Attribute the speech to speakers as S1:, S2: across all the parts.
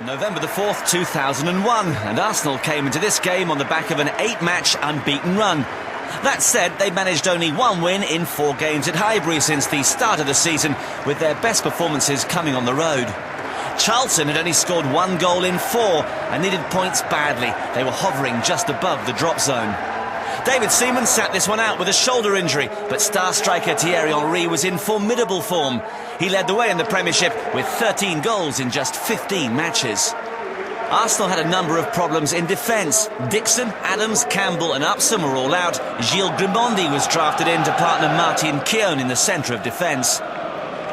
S1: November the 4th, 2001, and Arsenal came into this game on the back of an 8-match unbeaten run. That said, they managed only one win in 4 games at Highbury since the start of the season, with their best performances coming on the road. Charlton had only scored 1 goal in 4 and needed points badly. They were hovering just above the drop zone. David Seaman sat this one out with a shoulder injury, but star striker Thierry Henry was in formidable form. He led the way in the Premiership with 13 goals in just 15 matches. Arsenal had a number of problems in defence. Dixon, Adams, Campbell and Upson were all out. Gilles Grimondi was drafted in to partner Martin Keown in the centre of defence.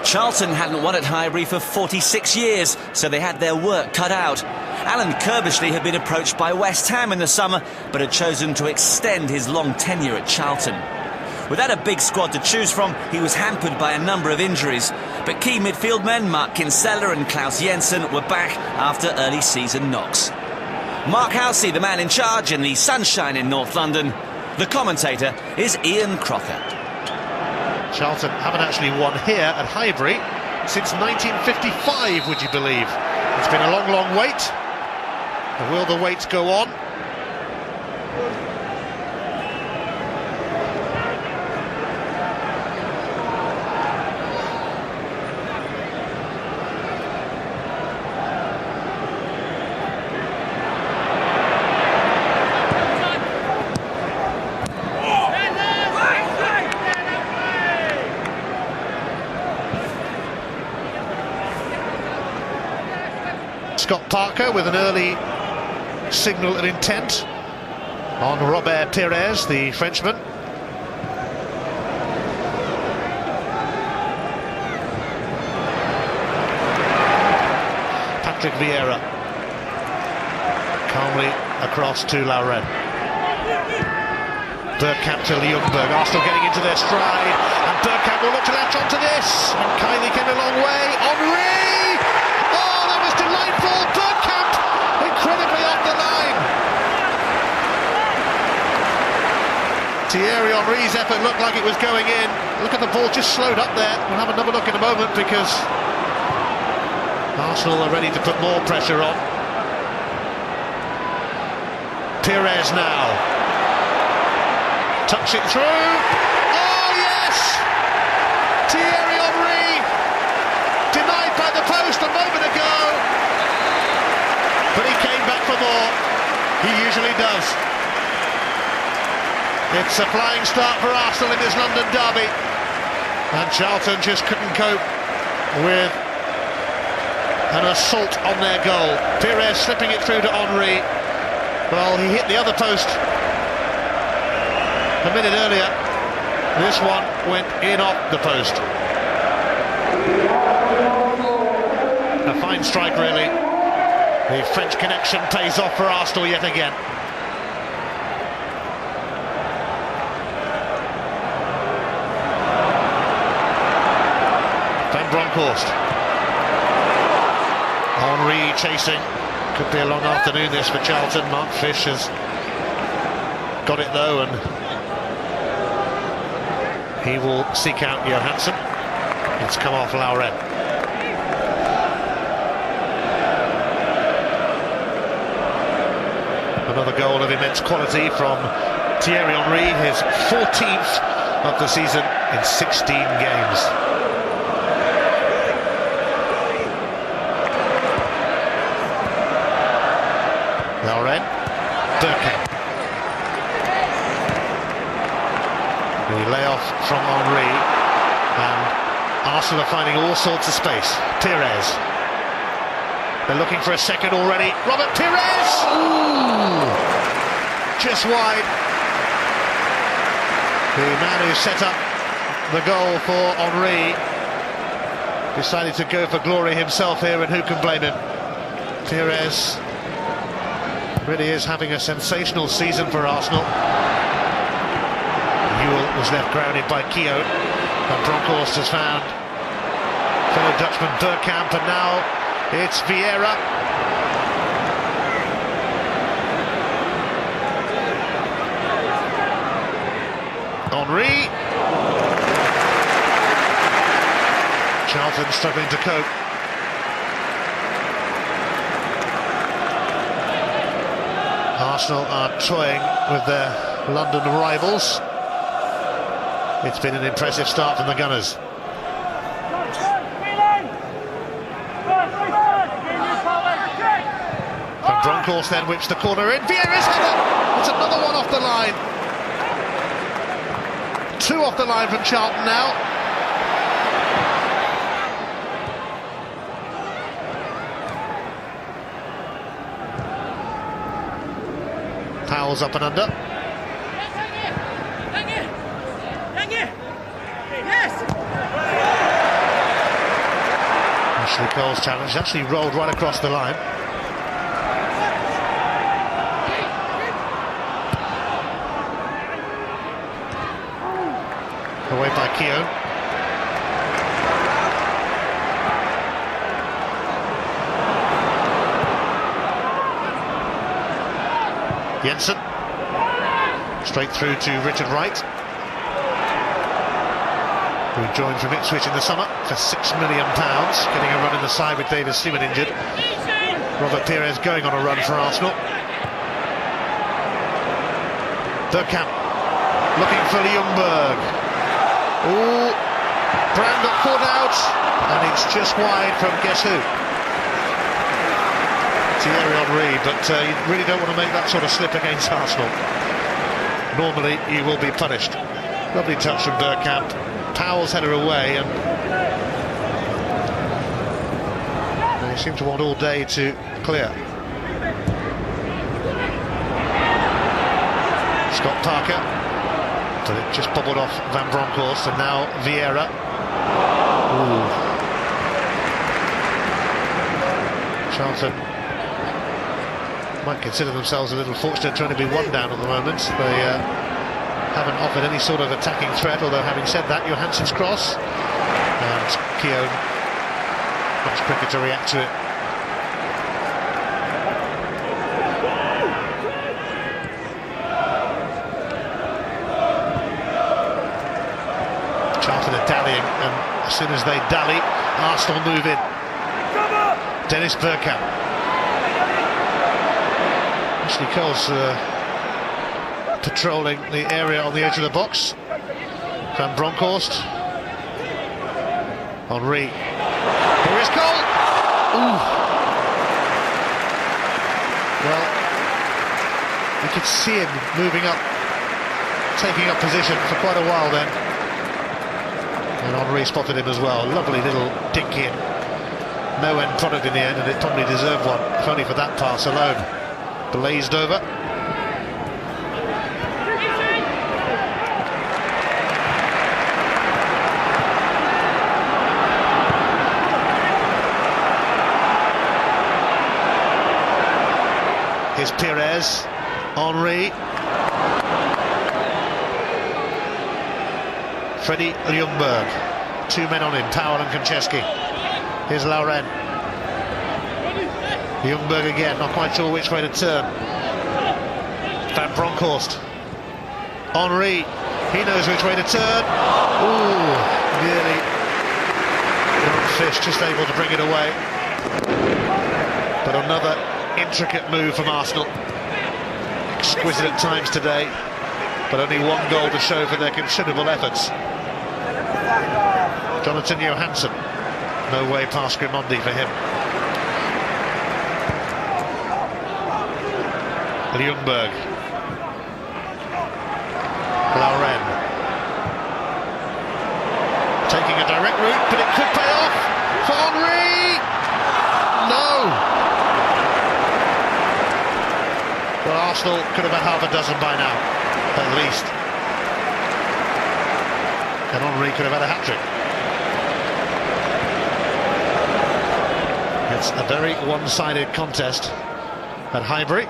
S1: Charlton hadn't won at Highbury for 46 years, so they had their work cut out. Alan Kirbishley had been approached by West Ham in the summer, but had chosen to extend his long tenure at Charlton. Without a big squad to choose from, he was hampered by a number of injuries. But key midfield men Mark Kinsella and Claus Jensen were back after early season knocks. Mark Housey, the man in charge in the sunshine in North London. The commentator is Ian Crocker.
S2: Charlton haven't actually won here at Highbury since 1955, would you believe? It's been a long, long wait. And will the wait go on? Scott Parker with an early signal of intent on Robert Pires, the Frenchman. Patrick Vieira calmly across to Lauren. Bergkamp to Ljungberg. Arsenal getting into their stride, and Bergkamp will look to latch onto this. And Kylie came a long way. Henry! Delightful. Bergkamp incredibly off the line. Thierry Henry's effort looked like it was going in. Look at the ball just slowed up there. We'll have another look in a moment because Arsenal are ready to put more pressure on. Pires now tucks it through. Oh yes, Thierry Henry denied by the post a moment ago. But he came back for more. He usually does. It's a flying start for Arsenal in this London derby. And Charlton just couldn't cope with an assault on their goal. Pires slipping it through to Henry. Well, he hit the other post a minute earlier. This one went in off the post. A fine strike, really. The French connection pays off for Arsenal yet again. Van Bronckhorst. Henry chasing. Could be a long afternoon this for Charlton. Mark Fish has got it though, and he will seek out Johansson. It's come off Lauren. Another goal of immense quality from Thierry Henry, his 14th of the season in 16 games. Lauren, Bergkamp. The layoff from Henry, and Arsenal are finding all sorts of space. Pires. They're looking for a second already. Robert Pires! Ooh! Just wide. The man who set up the goal for Henry decided to go for glory himself here, and who can blame him? Pires really is having a sensational season for Arsenal. Euell was left grounded by Keown, and Bronckhorst has found fellow Dutchman Bergkamp, and now it's Vieira. Henry. Charlton struggling to cope. Arsenal are toying with their London rivals. It's been an impressive start from the Gunners. Van Bronckhorst then whips the corner in. Vieira's header! It's another one off the line. Two off the line from Charlton now. Powell's up and under. Ashley Cole's challenge actually rolled right across the line. Away by Keown. Jensen. Straight through to Richard Wright, who joined from Ipswich in the summer for £6 million, getting a run in the side with David Seaman injured. Robert Pires going on a run for Arsenal. Bergkamp looking for Ljungberg. Oh, Brown got caught out, and it's just wide from guess who? Thierry Henry, but you really don't want to make that sort of slip against Arsenal. Normally you will be punished. Lovely touch from Bergkamp. Powell's header away, and they seem to want all day to clear. Scott Parker, but it just bobbled off Van Bronckhorst, and now Vieira. Ooh. Charlton might consider themselves a little fortunate trying to be one down at the moment. They haven't offered any sort of attacking threat, although having said that, Johansson's cross, and Keown much quicker to react to it. Charlton are dallying, and as soon as they dally, Arsenal move in. Dennis Bergkamp. Ashley Cole's patrolling the area on the edge of the box. Van Bronckhorst. Henry. Here is Cole! Ooh. Well, you could see him moving up, taking up position for quite a while then. And Henry spotted him as well. Lovely little dink in. No end product in the end, and it probably deserved one, if only for that pass alone. Blazed over. Here's Pires. Henry. Freddie Ljungberg. Two men on him, Powell and Konchesky. Here's Lauren. Ljungberg again, not quite sure which way to turn. Van Bronckhorst. Henry, he knows which way to turn. Ooh, nearly. Fish just able to bring it away. But another intricate move from Arsenal. Exquisite at times today, but only one goal to show for their considerable efforts. Jonathan Johansson. No way past Grimondi for him. Ljungberg. Lauren. Taking a direct route, but it could pay off for Henry. No. Well, Arsenal could have had half a dozen by now, at least. And Henry could have had a hat-trick. It's a very one-sided contest at Highbury.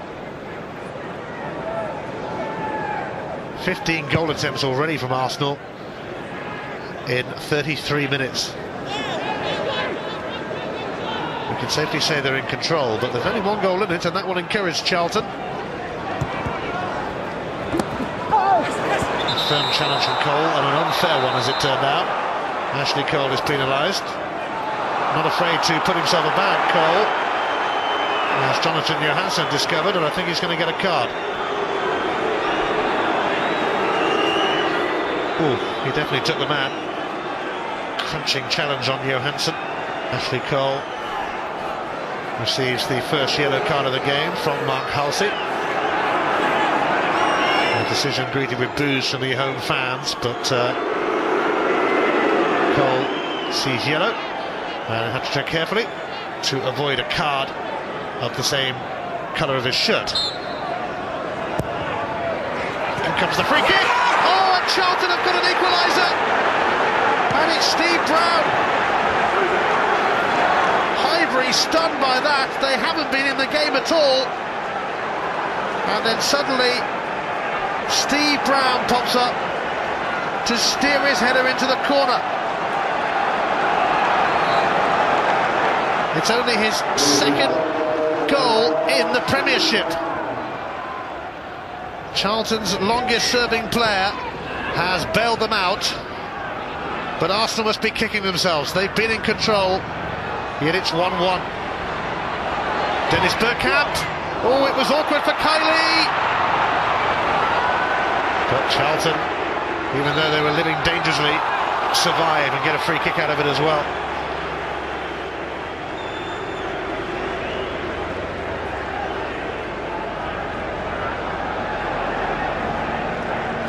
S2: 15 goal attempts already from Arsenal in 33 minutes. We can safely say they're in control, but there's only one goal in it, and that will encourage Charlton. A firm challenge from Cole, and an unfair one as it turned out. Ashley Cole is penalised. Not afraid to put himself about, Cole. As Jonathan Johansson discovered, and I think he's going to get a card. Oh, he definitely took the man. Crunching challenge on Johansson. Ashley Cole receives the first yellow card of the game from Mark Halsey. The decision greeted with boos from the home fans, but Cole sees yellow and had to check carefully to avoid a card of the same colour of his shirt. Here comes the free kick. Oh, and Charlton have got an equaliser, and it's Steve Brown. Highbury stunned by that. They haven't been in the game at all, and then suddenly Steve Brown pops up to steer his header into the corner. It's only his second goal in the Premiership. Charlton's longest serving player has bailed them out, but Arsenal must be kicking themselves. They've been in control, yet it's 1-1. Dennis Bergkamp. Oh, it was awkward for Kylie. But Charlton, even though they were living dangerously, survive and get a free kick out of it as well.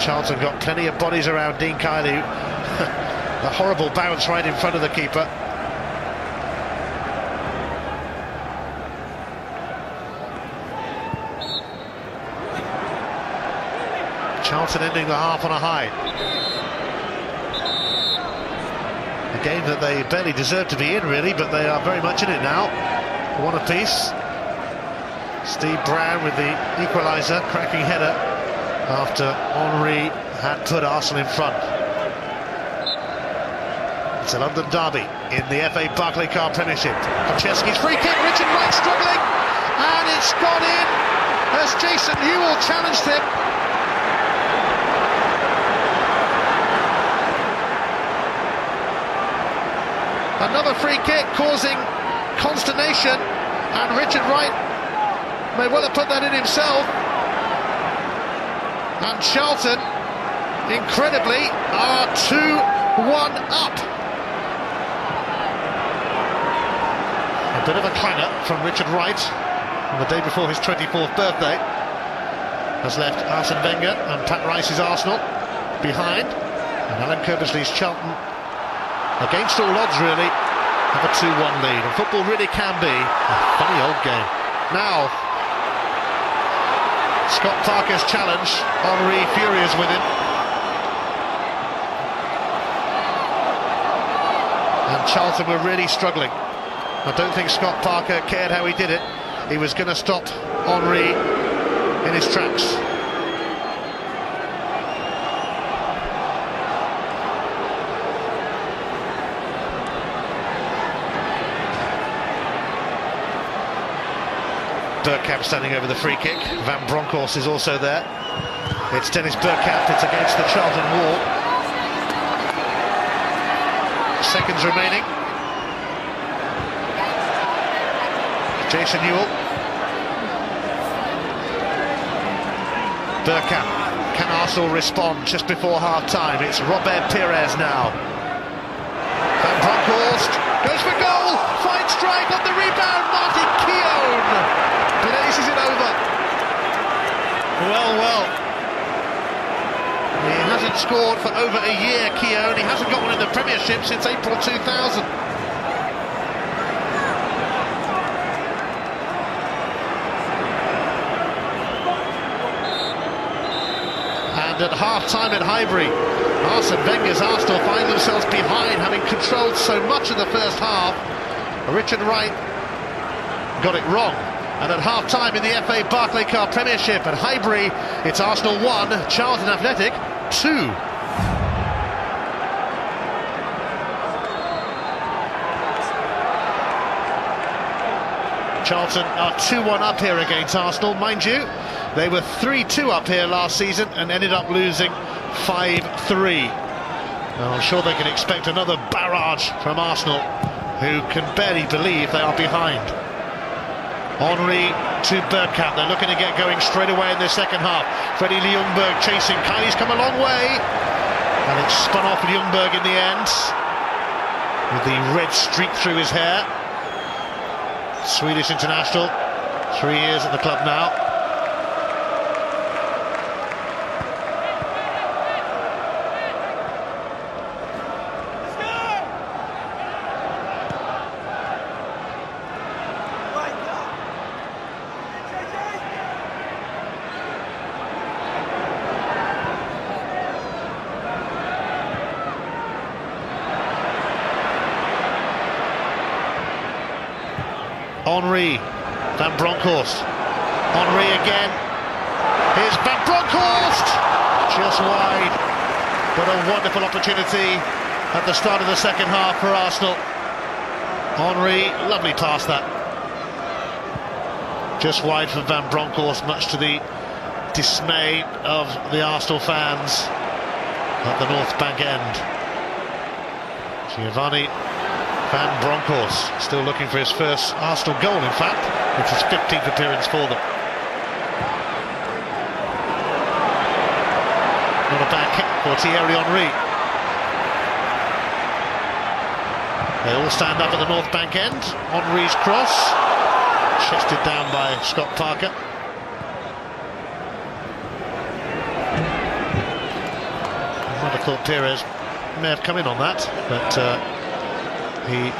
S2: Charlton got plenty of bodies around Dean Kylie. The horrible bounce right in front of the keeper. Charlton ending the half on a high. A game that they barely deserve to be in, really, but they are very much in it now. One apiece. Steve Brown with the equaliser, cracking header after Henry had put Arsenal in front. It's a London derby in the FA Barclaycard Premiership. Konchesky's free kick, Richard Wright struggling, and it's gone in as Jason Euell challenged him. Another free kick causing consternation, and Richard Wright may well have put that in himself. And Charlton, incredibly, are 2-1 up. A bit of a clanger from Richard Wright on the day before his 24th birthday has left Arsene Wenger and Pat Rice's Arsenal behind, and Alan Kirbysley's Charlton, against all odds really, have a 2-1 lead. And football really can be a funny old game. Now Scott Parker's challenge, Henry furious with him. And Charlton were really struggling. I don't think Scott Parker cared how he did it. He was going to stop Henry in his tracks. Bergkamp standing over the free kick. Van Bronckhorst is also there. It's Dennis Bergkamp, it's against the Charlton wall. Seconds remaining. Jason Euell. Bergkamp. Can Arsenal respond just before half-time? It's Robert Pires now. Van Bronckhorst goes for goal! Fine strike on the rebound, Martin Keown blazes it over. Well. He hasn't scored for over a year, Keown. He hasn't got one in the Premiership since April 2000. And at half-time at Highbury, Arsene Wenger's Arsenal find themselves behind, having controlled so much of the first half. Richard Wright got it wrong. And at half-time in the FA Barclaycard Premiership at Highbury, it's Arsenal 1, Charlton Athletic 2. Charlton are 2-1 up here against Arsenal. Mind you, they were 3-2 up here last season and ended up losing 5-3. I'm sure they can expect another barrage from Arsenal, who can barely believe they are behind. Henry to Bergkamp. They're looking to get going straight away in the second half. Freddie Ljungberg chasing. Kylie's come a long way. And it's spun off Ljungberg in the end, with the red streak through his hair. Swedish international, 3 years at the club now. Henry, Van Bronckhorst, Henry again, here's Van Bronckhorst, just wide, but a wonderful opportunity at the start of the second half for Arsenal. Henry, lovely pass that, just wide for Van Bronckhorst, much to the dismay of the Arsenal fans at the North Bank end. Giovanni Van Bronckhorst still looking for his first Arsenal goal, in fact. It's his 15th appearance for them. Not a bad kick for Thierry Henry. They all stand up at the North Bank end. Henry's cross, chested down by Scott Parker. I might have thought Pires may have come in on that, but he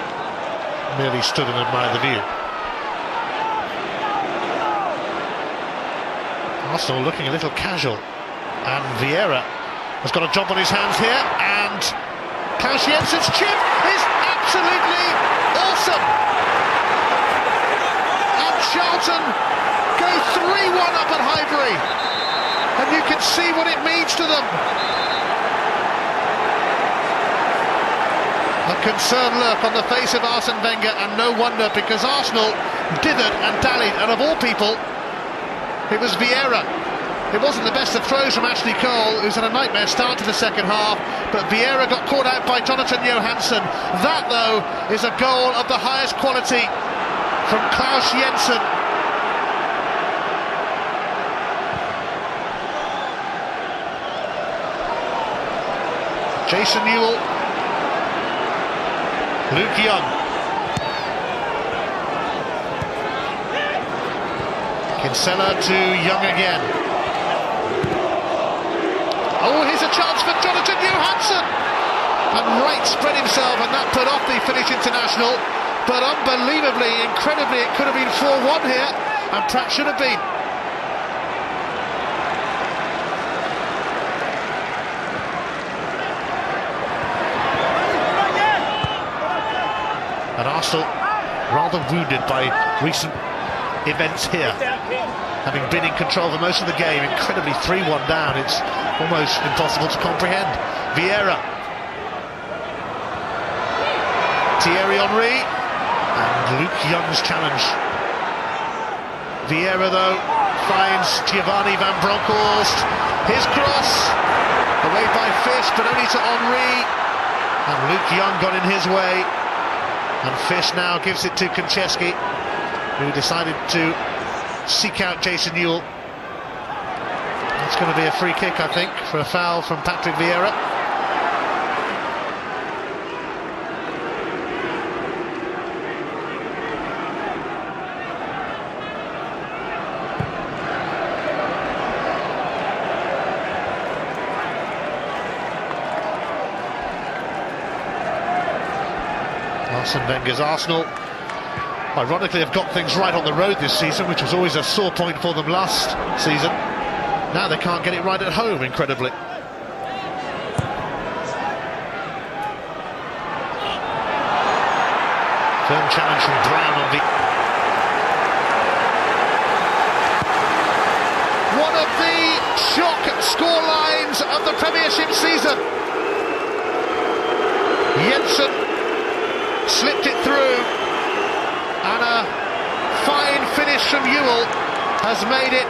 S2: merely stood and admired the view. Arsenal looking a little casual, and Vieira has got a job on his hands here, and Claus Jensen's chip is absolutely awesome, and Charlton go 3-1 up at Highbury, and you can see what it means to them. A concerned look on the face of Arsene Wenger, and no wonder, because Arsenal dithered and dallied, and of all people, it was Vieira. It wasn't the best of throws from Ashley Cole, who's had a nightmare start to the second half, but Vieira got caught out by Jonathan Johansson. That, though, is a goal of the highest quality from Claus Jensen. Jason Euell, Luke Young, Kinsella to Young again. Oh, here's a chance for Jonathan Johansson, and Wright spread himself, and that put off the Finnish international, but unbelievably, incredibly, it could have been 4-1 here, and perhaps should have been. And Arsenal rather wounded by recent events here, having been in control for most of the game. Incredibly 3-1 down, it's almost impossible to comprehend. Vieira, Thierry Henry, and Luke Young's challenge. Vieira, though, finds Giovanni Van Bronckhorst, his cross, away by Fish, but only to Henry, and Luke Young got in his way. And Fish now gives it to Konchesky, who decided to seek out Jason Euell. It's going to be a free kick, I think, for a foul from Patrick Vieira. Arsene Wenger's Arsenal, ironically, have got things right on the road this season, which was always a sore point for them last season. Now they can't get it right at home, incredibly. Firm challenge from Brown on the... One of the shock scorelines of the Premiership season. Jensen slipped it through, and a fine finish from Euell has made it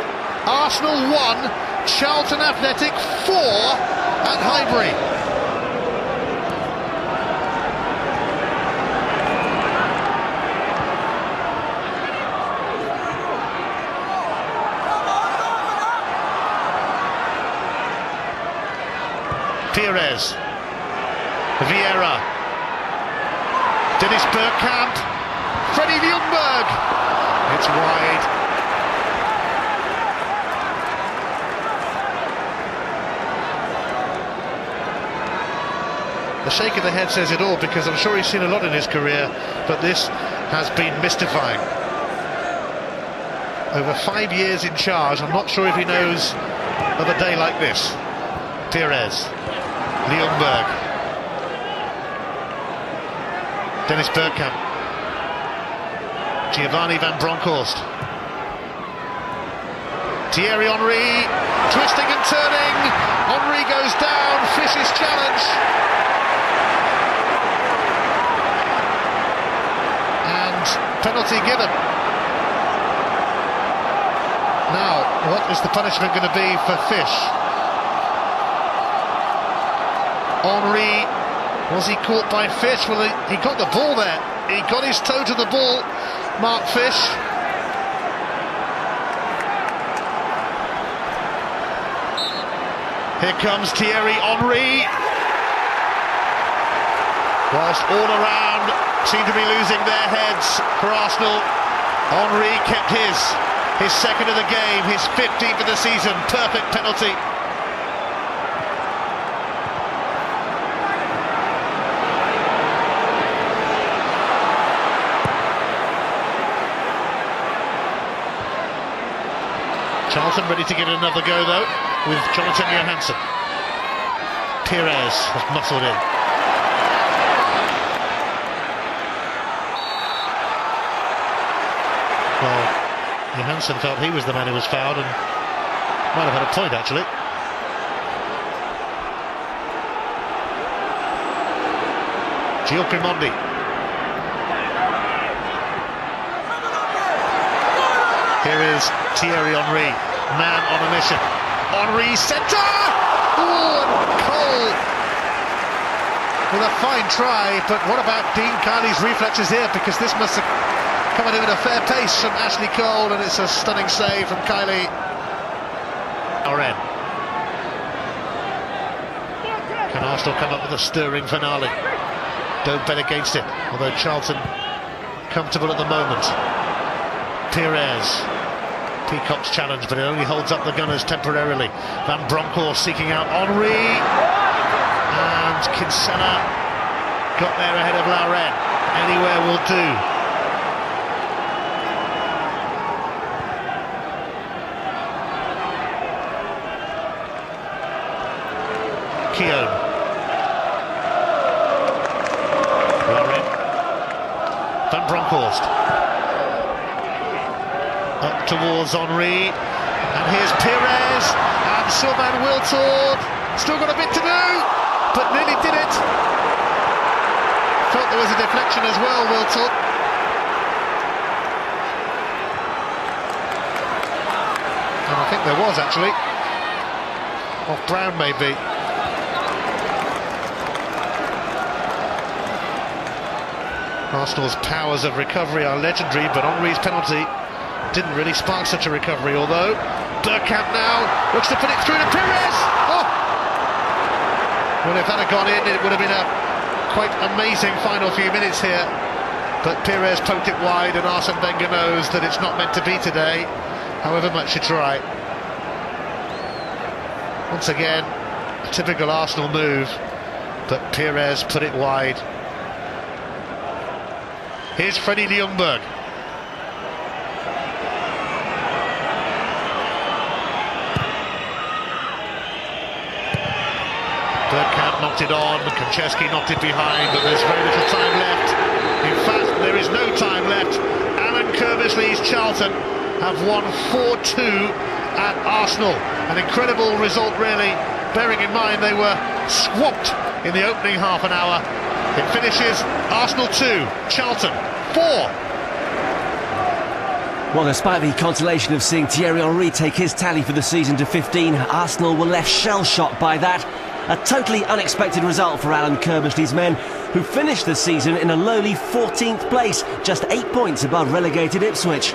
S2: Arsenal 1, Charlton Athletic 4 at Highbury. Pires, Vieira, Dennis Bergkamp, Freddie Ljungberg. It's wide. The shake of the head says it all, because I'm sure he's seen a lot in his career, but this has been mystifying. Over 5 years in charge, I'm not sure if he knows of a day like this. Pires, Ljungberg, Dennis Bergkamp, Giovanni van Bronckhorst, Thierry Henry, twisting and turning. Henry goes down, Fish's challenge. Penalty given. Now, what is the punishment going to be for Fish? Henry, was he caught by Fish? Well, he got the ball there. He got his toe to the ball, Mark Fish. Here comes Thierry Henry. Whilst all around seem to be losing their heads for Arsenal, Henry kept his second of the game, his 15th of the season. Perfect penalty. Charlton ready to give it another go though, with Jonathan Johansson. Pires has muscled in. Well, Johansson felt he was the man who was fouled and might have had a point actually. Gio Crimondi. Here is Thierry Henry, man on a mission. Henry, centre! Ooh, and Cole with a fine try, but what about Dean Kiely's reflexes here? Because this must have come at him at a fair pace from Ashley Cole, and it's a stunning save from Kiely. Oren. Can Arsenal come up with a stirring finale? Don't bet against it, although Charlton comfortable at the moment. Pires. Peacock's challenge, but it only holds up the Gunners temporarily. Van Bronckhorst seeking out Henry. And Kinsella got there ahead of Lauren. Anywhere will do. Keown. Lauren. Van Bronckhorst. Up towards Henry, and here's Pires, and Sylvain Wiltord, still got a bit to do, but nearly did it. Felt there was a deflection as well, Wiltord. And I think there was actually. Off Brown maybe. Arsenal's powers of recovery are legendary, but Henry's penalty didn't really spark such a recovery, although Bergkamp now looks to put it through to Pires. Oh! Well, if that had gone in, it would have been a quite amazing final few minutes here, but Pires poked it wide, and Arsene Wenger knows that it's not meant to be today, however much you try. Once again, a typical Arsenal move, but Pires put it wide. Here's Freddie Ljungberg. Bergkamp knocked it on, Konchesky knocked it behind, but there's very little time left. In fact, there is no time left. Alan Kerbersley's Charlton have won 4-2 at Arsenal. An incredible result, really, bearing in mind they were swamped in the opening half an hour. It finishes Arsenal 2, Charlton 4.
S1: Well, despite the consolation of seeing Thierry Henry take his tally for the season to 15, Arsenal were left shell-shocked by that. A totally unexpected result for Alan Kerbersley's men, who finished the season in a lowly 14th place, just 8 points above relegated Ipswich.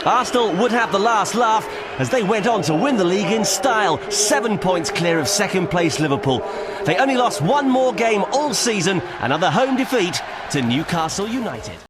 S1: Arsenal would have the last laugh,
S3: as they went on to win the league in style, 7 points clear of second place Liverpool. They only lost one more game all season, another home defeat to Newcastle United.